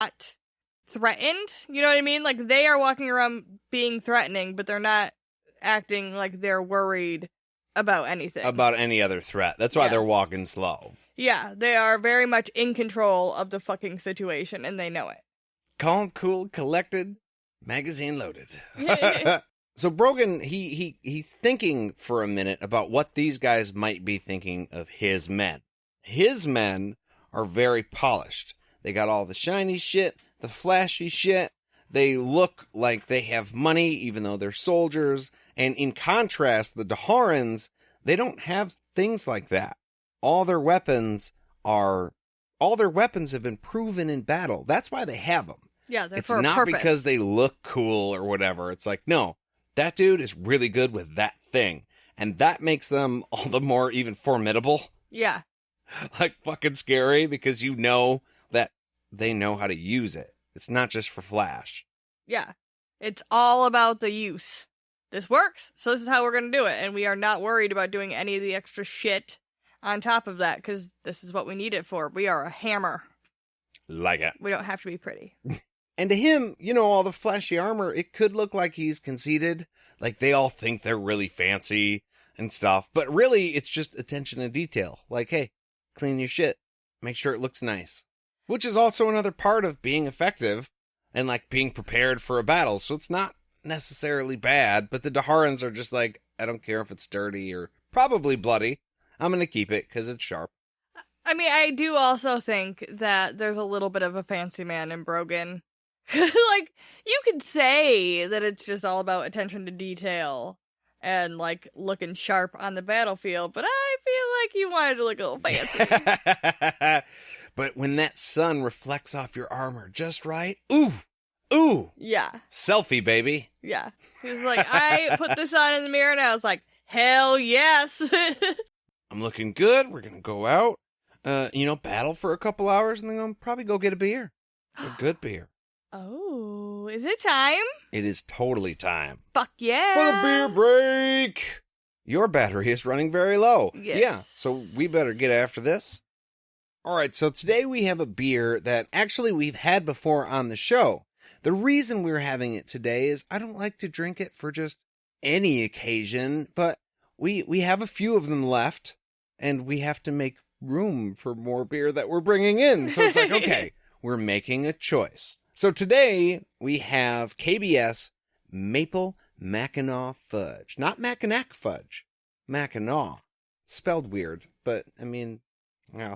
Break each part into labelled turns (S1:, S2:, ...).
S1: not threatened. You know what I mean? Like, they are walking around being threatening, but they're not acting like they're worried about anything.
S2: About any other threat. That's why they're walking slow.
S1: Yeah, they are very much in control of the fucking situation, and they know it.
S2: Calm, cool, collected, magazine loaded. So Brogan, he's thinking for a minute about what these guys might be thinking of his men. His men are very polished. They got all the shiny shit, the flashy shit. They look like they have money, even though they're soldiers. And in contrast, the Daharans, they don't have things like that. All their weapons have been proven in battle. That's why they have them.
S1: Yeah, they're
S2: it's
S1: for a
S2: not
S1: purpose.
S2: Because they look cool or whatever. It's like, no, that dude is really good with that thing. And that makes them all the more even formidable.
S1: Yeah.
S2: Like fucking scary, because you know that they know how to use it. It's not just for flash.
S1: Yeah. It's all about the use. This works, so this is how we're going to do it. And we are not worried about doing any of the extra shit on top of that, because this is what we need it for. We are a hammer.
S2: Like it.
S1: We don't have to be pretty.
S2: And to him, you know, all the flashy armor, it could look like he's conceited. Like they all think they're really fancy and stuff. But really, it's just attention to detail. Like, hey, clean your shit. Make sure it looks nice. Which is also another part of being effective and like being prepared for a battle. So it's not necessarily bad, but the Daharans are just like, I don't care if it's dirty or probably bloody. I'm going to keep it because it's sharp.
S1: I mean, I do also think that there's a little bit of a fancy man in Brogan. Like, you could say that it's just all about attention to detail and, like, looking sharp on the battlefield, but I feel like you wanted to look a little fancy.
S2: But when that sun reflects off your armor just right, ooh.
S1: Yeah.
S2: Selfie, baby.
S1: Yeah. He was like, I put this on in the mirror, and I was like, hell yes.
S2: I'm looking good. We're going to go out, battle for a couple hours, and then I'll probably go get a beer. A good beer.
S1: Oh, is it time?
S2: It is totally time.
S1: Fuck yeah.
S2: For the beer break. Your battery is running very low.
S1: Yes.
S2: Yeah, so we better get after this. All right, so today we have a beer that actually we've had before on the show. The reason we're having it today is I don't like to drink it for just any occasion, but we have a few of them left, and we have to make room for more beer that we're bringing in. So it's like, okay, we're making a choice. So today we have KBS Maple Mackinac Fudge. Not Mackinac Fudge. Mackinac. Spelled weird, but I mean,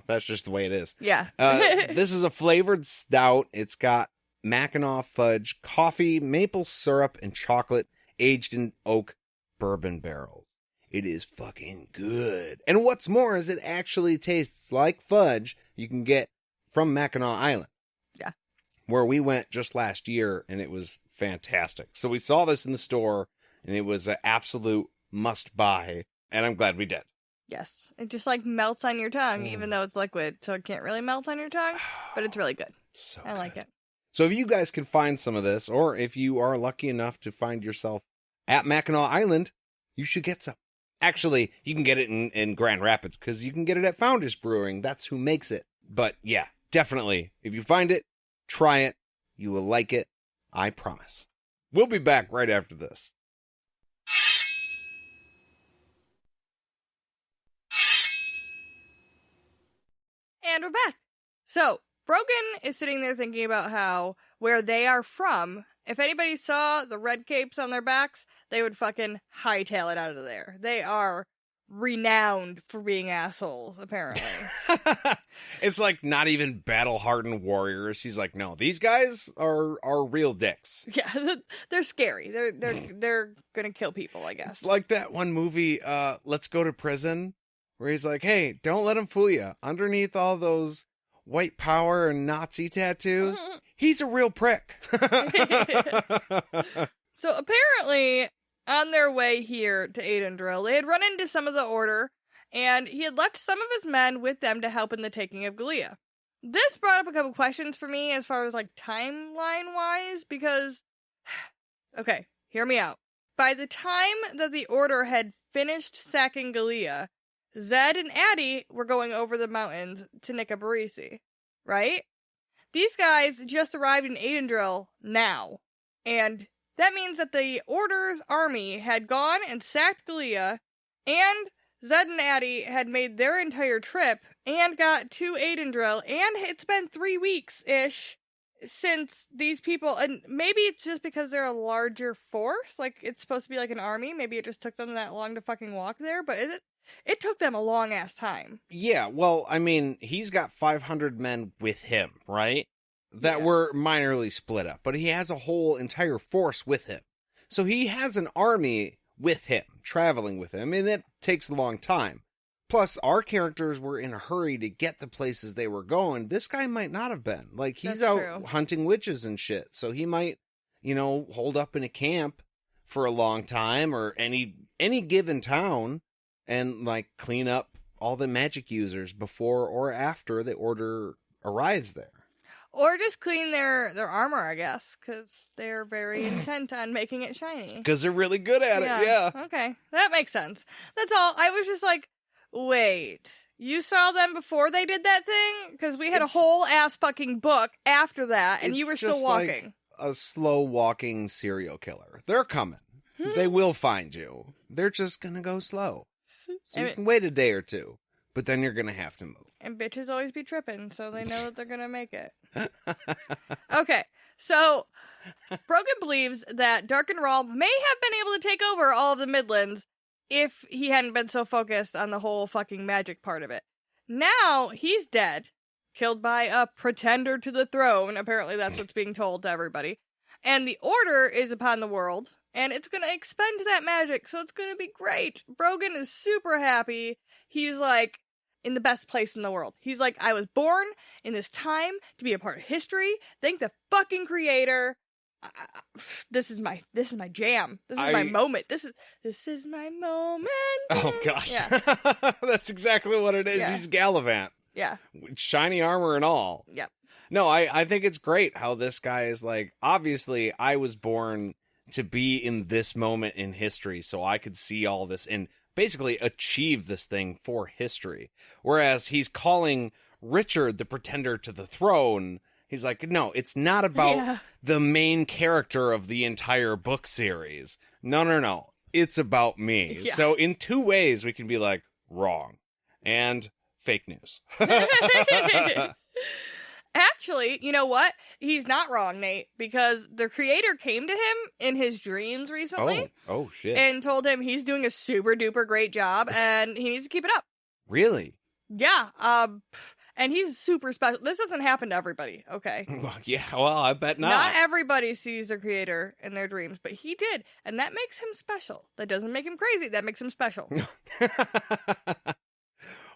S2: that's just the way it is.
S1: Yeah.
S2: This is a flavored stout. It's got Mackinac Fudge, coffee, maple syrup, and chocolate aged in oak bourbon barrels. It is fucking good. And what's more is it actually tastes like fudge you can get from Mackinac Island.
S1: Yeah.
S2: Where we went just last year, and it was fantastic. So we saw this in the store, and it was an absolute must-buy, and I'm glad we did.
S1: Yes. It just, like, melts on your tongue, even though it's liquid, so it can't really melt on your tongue, but it's really good.
S2: So
S1: I like it.
S2: So if you guys can find some of this, or if you are lucky enough to find yourself at Mackinac Island, you should get some. Actually, you can get it in Grand Rapids, because you can get it at Founders Brewing. That's who makes it. But yeah, definitely, if you find it, try it. You will like it. I promise. We'll be back right after this.
S1: And we're back. So, Brogan is sitting there thinking about how, where they are from, if anybody saw the red capes on their backs, they would fucking hightail it out of there. They are renowned for being assholes, apparently.
S2: It's like not even battle-hardened warriors. He's like, no, these guys are real dicks.
S1: Yeah, they're scary. They're gonna kill people, I guess.
S2: It's like that one movie, Let's Go to Prison, where he's like, hey, don't let him fool you. Underneath all those white power and Nazi tattoos, he's a real prick.
S1: So apparently, on their way here to Aydindril, they had run into some of the Order, and he had left some of his men with them to help in the taking of Gallia. This brought up a couple questions for me as far as, like, timeline-wise, because... Okay, hear me out. By the time that the Order had finished sacking Gallia, Zed and Addie were going over the mountains to Nica Barisi, right? these guys just arrived in Aydindril now. And that means that the Order's army had gone and sacked Gallia, and Zed and Addie had made their entire trip and got to Aydindril, and it's been 3 weeks-ish since these people, and maybe it's just because they're a larger force, like it's supposed to be like an army, maybe it just took them that long to fucking walk there, but it took them a long-ass time.
S2: Yeah, well, I mean, he's got 500 men with him, right? That were minorly split up, but he has a whole entire force with him. So he has an army with him, traveling with him, and it takes a long time. Plus, our characters were in a hurry to get the places they were going. This guy might not have been. Like, he's
S1: That's
S2: out
S1: true.
S2: hunting witches and shit, so he might, hold up in a camp for a long time, or any given town, and, like, clean up all the magic users before or after the Order arrives there.
S1: Or just clean their armor, I guess, because they're very intent on making it shiny.
S2: Because they're really good at it, yeah.
S1: Okay, that makes sense. That's all. I was just like, wait, you saw them before they did that thing? Because we had a whole ass fucking book after that, and you were still walking.
S2: Like a slow walking serial killer. They're coming. They will find you. They're just going to go slow. So you can wait a day or two, but then you're going to have to move.
S1: And bitches always be tripping, so they know that they're gonna make it. Okay, so Brogan believes that Darkenrald may have been able to take over all of the Midlands if he hadn't been so focused on the whole fucking magic part of it. Now, he's dead, killed by a pretender to the throne. Apparently that's what's being told to everybody. And the Order is upon the world, and it's gonna expend that magic, so it's gonna be great. Brogan is super happy. He's like, in the best place in the world. He's like, I was born in this time to be a part of history. Thank the fucking creator. This is my jam. This is my moment. This is my moment.
S2: Oh gosh.
S1: Yeah.
S2: That's exactly what it is.
S1: Yeah.
S2: He's Gallivant.
S1: Yeah.
S2: Shiny armor and all.
S1: Yep.
S2: No, I think it's great how this guy is like, obviously I was born to be in this moment in history so I could see all this and basically achieve this thing for history. Whereas he's calling Richard the pretender to the throne. He's like, no, it's not about the main character of the entire book series. No. It's about me.
S1: Yeah.
S2: So in 2 ways we can be like, wrong. And fake news.
S1: Actually, you know what? He's not wrong, Nate, because the creator came to him in his dreams recently.
S2: Oh shit.
S1: And told him he's doing a super duper great job and he needs to keep it up.
S2: Really?
S1: Yeah. And he's super special. This doesn't happen to everybody, okay?
S2: Yeah, well, I bet not.
S1: Not everybody sees the creator in their dreams, but he did. And that makes him special. That doesn't make him crazy. That makes him special.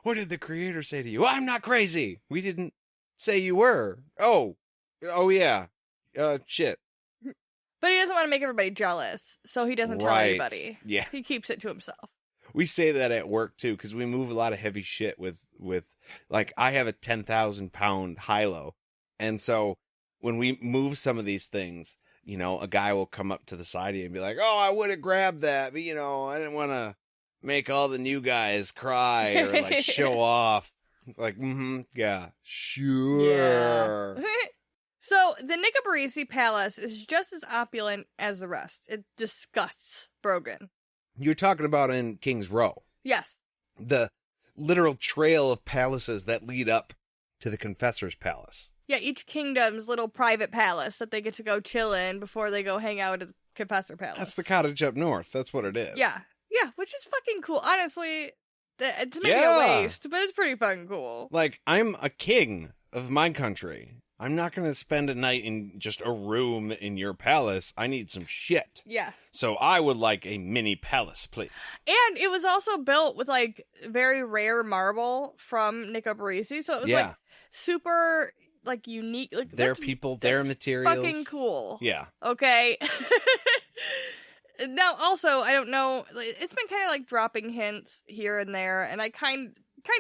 S2: What did the creator say to you? I'm not crazy. We didn't say you were. Oh yeah. Shit.
S1: But he doesn't want to make everybody jealous, so he doesn't tell anybody.
S2: Yeah.
S1: He keeps it to himself.
S2: We say that at work too, because we move a lot of heavy shit with like, I have a 10,000 pound high-low. And so when we move some of these things, a guy will come up to the side of you and be like, oh, I would have grabbed that, but I didn't want to make all the new guys cry or like show off. It's like, yeah, sure.
S1: Yeah. So the Nicobarese Palace is just as opulent as the rest. It disgusts Brogan.
S2: You're talking about in King's Row.
S1: Yes.
S2: The literal trail of palaces that lead up to the Confessor's Palace.
S1: Yeah, each kingdom's little private palace that they get to go chill in before they go hang out at the Confessor Palace.
S2: That's the cottage up north. That's what it is.
S1: Yeah, which is fucking cool. Honestly, it's maybe a waste, but it's pretty fucking cool.
S2: Like, I'm a king of my country. I'm not going to spend a night in just a room in your palace. I need some shit.
S1: Yeah.
S2: So I would like a mini palace, please.
S1: And it was also built with, like, very rare marble from Nicobarese. So it was, like, super, like, unique. Like,
S2: their people, their materials.
S1: Fucking cool.
S2: Yeah.
S1: Okay. Now, also, I don't know. It's been kind of, like, dropping hints here and there. And I kind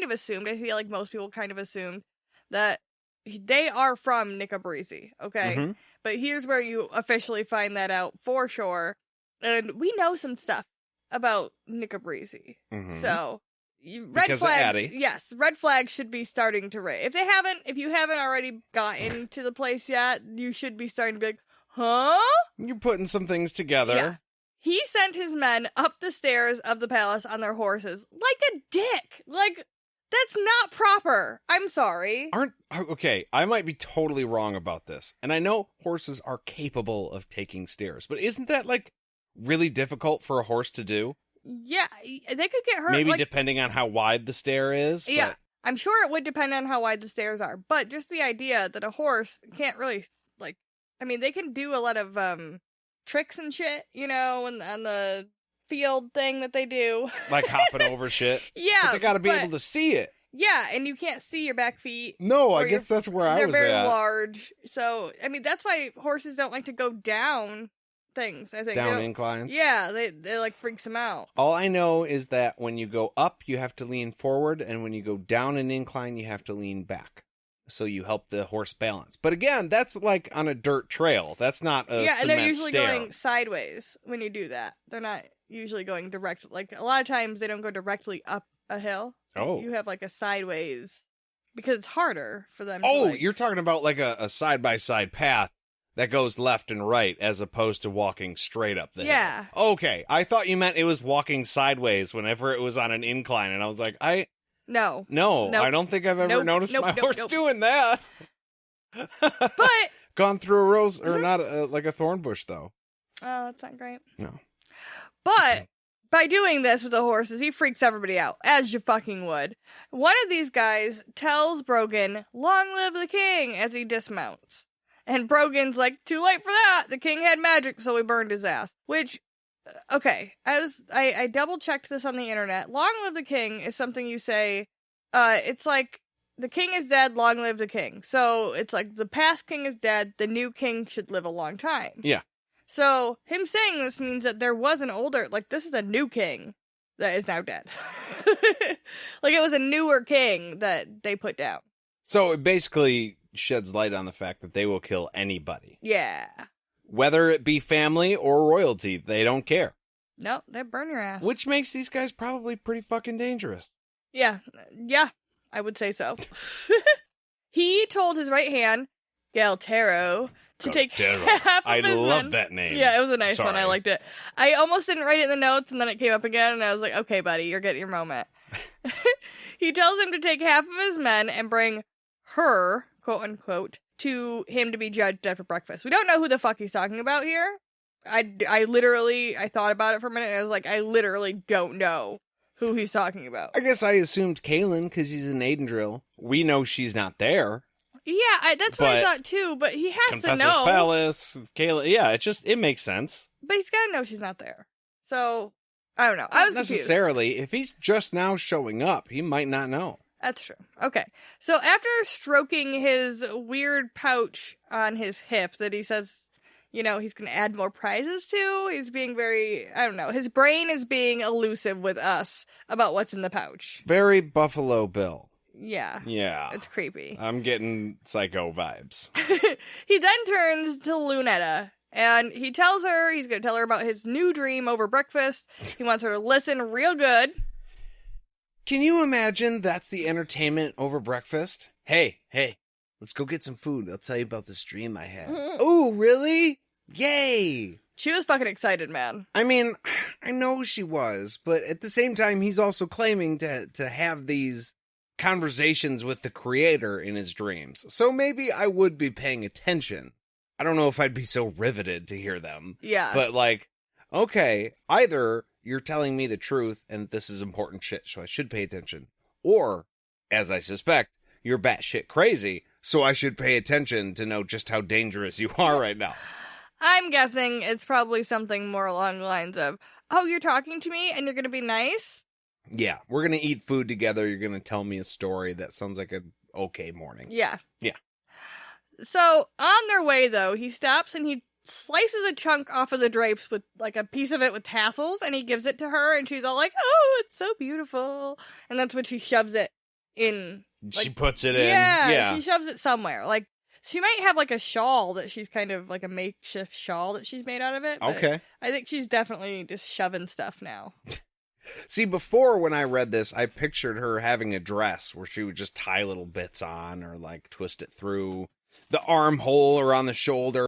S1: of assumed, I feel like most people kind of assumed that they are from Nicobarese, okay?
S2: Mm-hmm.
S1: But here's where you officially find that out for sure. And we know some stuff about Nicobarese.
S2: Mm-hmm.
S1: So,
S2: Because of
S1: flags,
S2: Addie.
S1: yes, red flags should be starting to raise. If you haven't already gotten to the place yet, you should be starting to be like, huh?
S2: You're putting some things together.
S1: Yeah. He sent his men up the stairs of the palace on their horses like a dick. Like, that's not proper. I'm sorry.
S2: Okay, I might be totally wrong about this. And I know horses are capable of taking stairs, but isn't that, like, really difficult for a horse to do?
S1: Yeah, they could get hurt.
S2: Maybe
S1: like,
S2: depending on how wide the stair is.
S1: Yeah,
S2: but...
S1: I'm sure it would depend on how wide the stairs are. But just the idea that a horse can't really, like, I mean, they can do a lot of tricks and shit, you know, and on the field thing that they do.
S2: Like hopping over shit.
S1: Yeah.
S2: But they gotta be able to see it.
S1: Yeah, and you can't see your back feet.
S2: No, I guess that's where I was at.
S1: They're very large. So, I mean, that's why horses don't like to go down things, I think.
S2: Down inclines?
S1: Yeah, they like freaks them out.
S2: All I know is that when you go up, you have to lean forward, and when you go down an incline, you have to lean back. So you help the horse balance. But again, that's like on a dirt trail. That's not a cement
S1: and they're usually
S2: stair.
S1: going sideways when you do that. They're not usually going direct. Like, a lot of times they don't go directly up a hill.
S2: Oh.
S1: You have like a sideways because it's harder for them.
S2: Oh,
S1: to, like...
S2: you're talking about like a side-by-side path that goes left and right as opposed to walking straight up the hill. Okay, I thought you meant it was walking sideways whenever it was on an incline, and I was like, No,
S1: nope.
S2: I don't think I've ever noticed my horse doing that.
S1: But
S2: gone through a rose, or not like a thorn bush, though.
S1: Oh, that's not great.
S2: No.
S1: But by doing this with the horses, he freaks everybody out, as you fucking would. One of these guys tells Brogan, "Long live the king," as he dismounts. And Brogan's like, "Too late for that. The king had magic, so we burned his ass." Which, okay, I double checked this on the internet. "Long live the king" is something you say. It's like, the king is dead, long live the king. So it's like, the past king is dead, the new king should live a long time.
S2: Yeah.
S1: So him saying this means that there was an older, like, this is a new king that is now dead. Like, it was a newer king that they put down.
S2: So it basically sheds light on the fact that they will kill anybody.
S1: Yeah.
S2: Whether it be family or royalty, they don't care.
S1: No, they burn your ass.
S2: Which makes these guys probably pretty fucking dangerous.
S1: Yeah, I would say so. He told his right hand, Galtero, to take half of his men.
S2: I love that name.
S1: Yeah, it was a nice one. I liked it. I almost didn't write it in the notes, and then it came up again, and I was like, okay, buddy, you're getting your moment. He tells him to take half of his men and bring her, quote unquote, to him to be judged after breakfast. We don't know who the fuck he's talking about here. I thought about it for a minute, and I was like, I literally don't know who he's talking about.
S2: I guess I assumed Kaelin, because he's in Aydindril. We know she's not there.
S1: Yeah, that's what I thought too, but he has to know.
S2: Palace, Kaelin, yeah, it makes sense.
S1: But he's gotta know she's not there. So, I don't know. I was
S2: not necessarily. Confused. If he's just now showing up, he might not know.
S1: That's true. Okay. So after stroking his weird pouch on his hip that he says, you know, he's going to add more prizes to, he's being very, I don't know, his brain is being elusive with us about what's in the pouch.
S2: Very Buffalo Bill.
S1: Yeah.
S2: Yeah.
S1: It's creepy.
S2: I'm getting psycho vibes.
S1: He then turns to Lunetta, and he tells her he's going to tell her about his new dream over breakfast. He wants her to listen real good.
S2: Can you imagine that's the entertainment over breakfast? Hey, let's go get some food. I'll tell you about this dream I had. Oh, really? Yay!
S1: She was fucking excited, man.
S2: I mean, I know she was, but at the same time, he's also claiming to have these conversations with the creator in his dreams. So maybe I would be paying attention. I don't know if I'd be so riveted to hear them.
S1: Yeah.
S2: But like, okay, either you're telling me the truth and this is important shit, so I should pay attention. Or, as I suspect, you're batshit crazy, so I should pay attention to know just how dangerous you are right now.
S1: I'm guessing it's probably something more along the lines of, oh, you're talking to me and you're going to be nice?
S2: Yeah, we're going to eat food together. You're going to tell me a story that sounds like an okay morning.
S1: Yeah.
S2: Yeah.
S1: So, on their way, though, he stops and he slices a chunk off of the drapes with, like, a piece of it with tassels, and he gives it to her, and she's all like, oh, it's so beautiful. And that's when she shoves it in. Like,
S2: she puts it in.
S1: Yeah, she shoves it somewhere. Like, she might have, like, a shawl that she's kind of, like, a makeshift shawl that she's made out of it.
S2: Okay.
S1: I think she's definitely just shoving stuff now.
S2: See, before when I read this, I pictured her having a dress where she would just tie little bits on or like twist it through the armhole or on the shoulder.